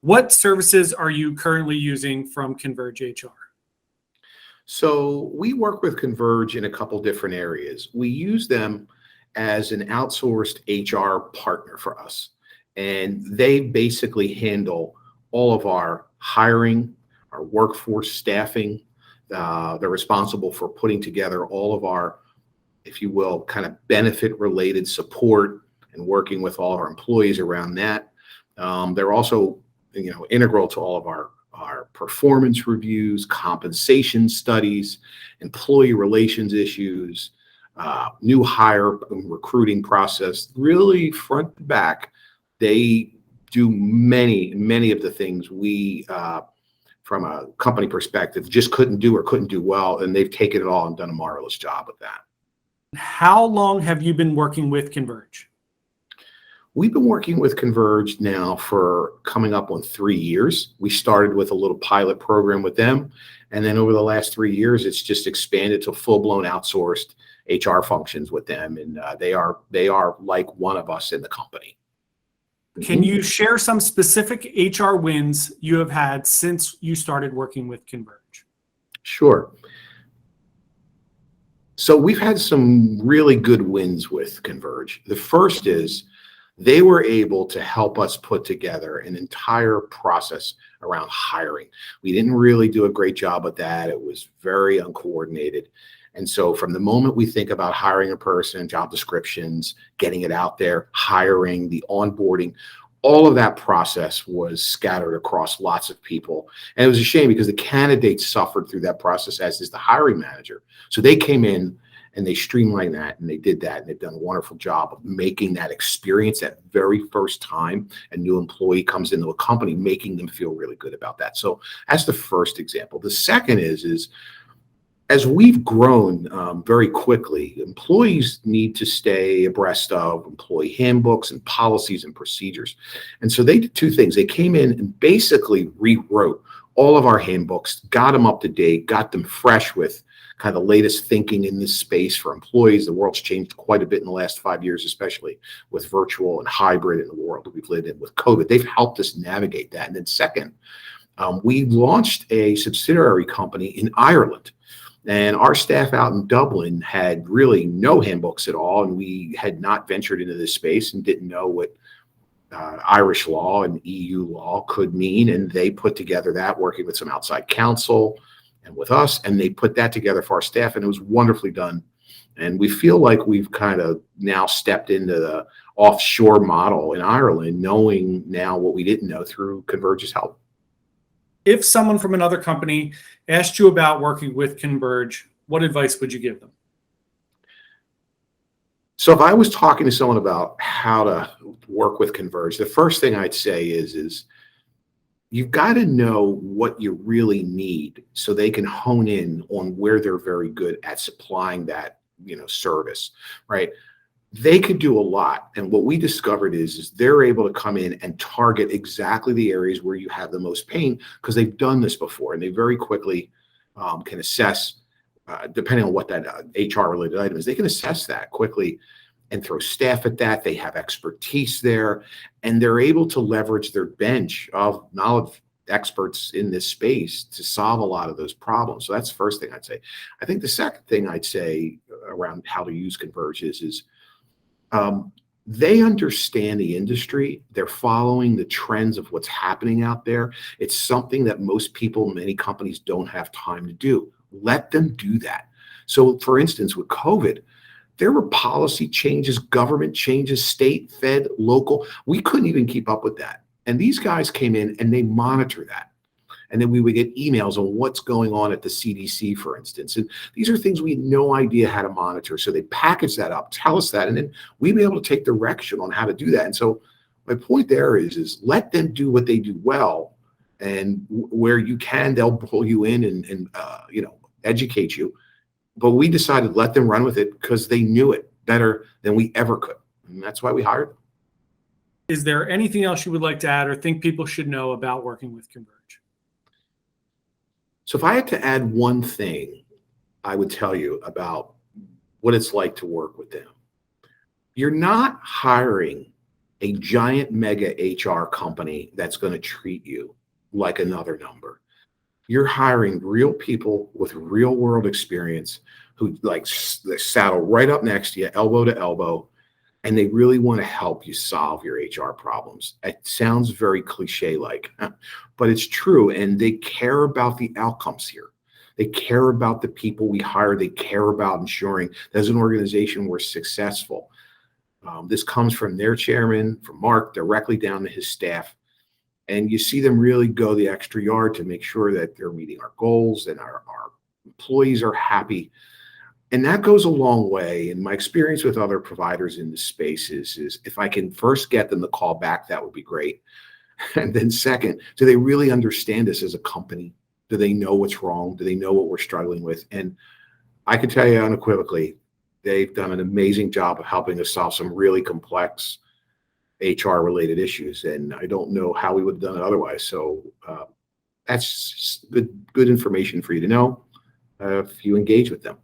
What services are you currently using from Converge HR? So we work with Converge in a couple different areas. We use them as an outsourced HR partner for us, and they basically handle all of our hiring, our workforce staffing. They're responsible for putting together all of our, if you will, kind of benefit related support and working with all of our employees around that. They're also, integral to all of our performance reviews, compensation studies, employee relations issues, new hire recruiting process. Really, front to back, they do many of the things we, from a company perspective, just couldn't do well, and they've taken it all and done a marvelous job with that. How long have you been working with Converge? We've been working with Converge now for coming up on 3 years. We started with a little pilot program with them, and then over the last 3 years, it's just expanded to full-blown outsourced HR functions with them, and they are like one of us in the company. Can you share some specific HR wins you have had since you started working with Converge? Sure. So we've had some really good wins with Converge. The first is they were able to help us put together an entire process around hiring. We didn't really do a great job at that. It was very uncoordinated. And so from the moment we think about hiring a person, job descriptions, getting it out there, hiring, the onboarding, all of that process was scattered across lots of people. And it was a shame because the candidates suffered through that process, as is the hiring manager. So they came in and they streamlined that, and they did that, and they've done a wonderful job of making that experience that very first time a new employee comes into a company, making them feel really good about that. So that's the first example. The second is as we've grown very quickly, employees need to stay abreast of employee handbooks and policies and procedures. And so they did two things. They came in and basically rewrote all of our handbooks, got them up to date, got them fresh with kind of the latest thinking in this space for employees. The world's changed quite a bit in the last 5 years, especially with virtual and hybrid in the world that we've lived in with COVID. They've helped us navigate that. And then second, we launched a subsidiary company in Ireland. And our staff out in Dublin had really no handbooks at all, and we had not ventured into this space and didn't know what Irish law and EU law could mean. And they put together that, working with some outside counsel and with us, and they put that together for our staff, and it was wonderfully done. And we feel like we've kind of now stepped into the offshore model in Ireland, knowing now what we didn't know through Converge's help. If someone from another company asked you about working with Converge, what advice would you give them? So if I was talking to someone about how to work with Converge, the first thing I'd say is you've got to know what you really need so they can hone in on where they're very good at supplying that, service, right? They could do a lot. And what we discovered is they're able to come in and target exactly the areas where you have the most pain, because they've done this before, and they very quickly can assess, depending on what that HR related item is, they can assess that quickly and throw staff at that. They have expertise there, and they're able to leverage their bench of knowledge experts in this space to solve a lot of those problems. So that's the first thing I'd say. I think the second thing I'd say around how to use Converge is they understand the industry. They're following the trends of what's happening out there. It's something that most people, many companies don't have time to do. Let them do that. So for instance, with COVID, there were policy changes, government changes, state, fed, local. We couldn't even keep up with that. And these guys came in and they monitor that. And then we would get emails on what's going on at the CDC, for instance. And these are things we had no idea how to monitor. So they package that up, tell us that, and then we'd be able to take direction on how to do that. And so my point there is let them do what they do well, and where you can, they'll pull you in and educate you. But we decided let them run with it because they knew it better than we ever could. And that's why we hired them. Is there anything else you would like to add or think people should know about working with Converge? So if I had to add one thing, I would tell you about what it's like to work with them. You're not hiring a giant mega HR company that's going to treat you like another number. You're hiring real people with real world experience who like saddle right up next to you, elbow to elbow, and they really want to help you solve your HR problems. It sounds very cliche like, but it's true. And they care about the outcomes here. They care about the people we hire. They care about ensuring that as an organization we're successful. This comes from their chairman, from Mark, directly down to his staff. And you see them really go the extra yard to make sure that they're meeting our goals and our employees are happy. And that goes a long way. And my experience with other providers in this space is if I can first get them to call back, that would be great. And then second, do they really understand us as a company? Do they know what's wrong? Do they know what we're struggling with? And I can tell you unequivocally, they've done an amazing job of helping us solve some really complex HR related issues. And I don't know how we would have done it otherwise. So that's good information for you to know if you engage with them.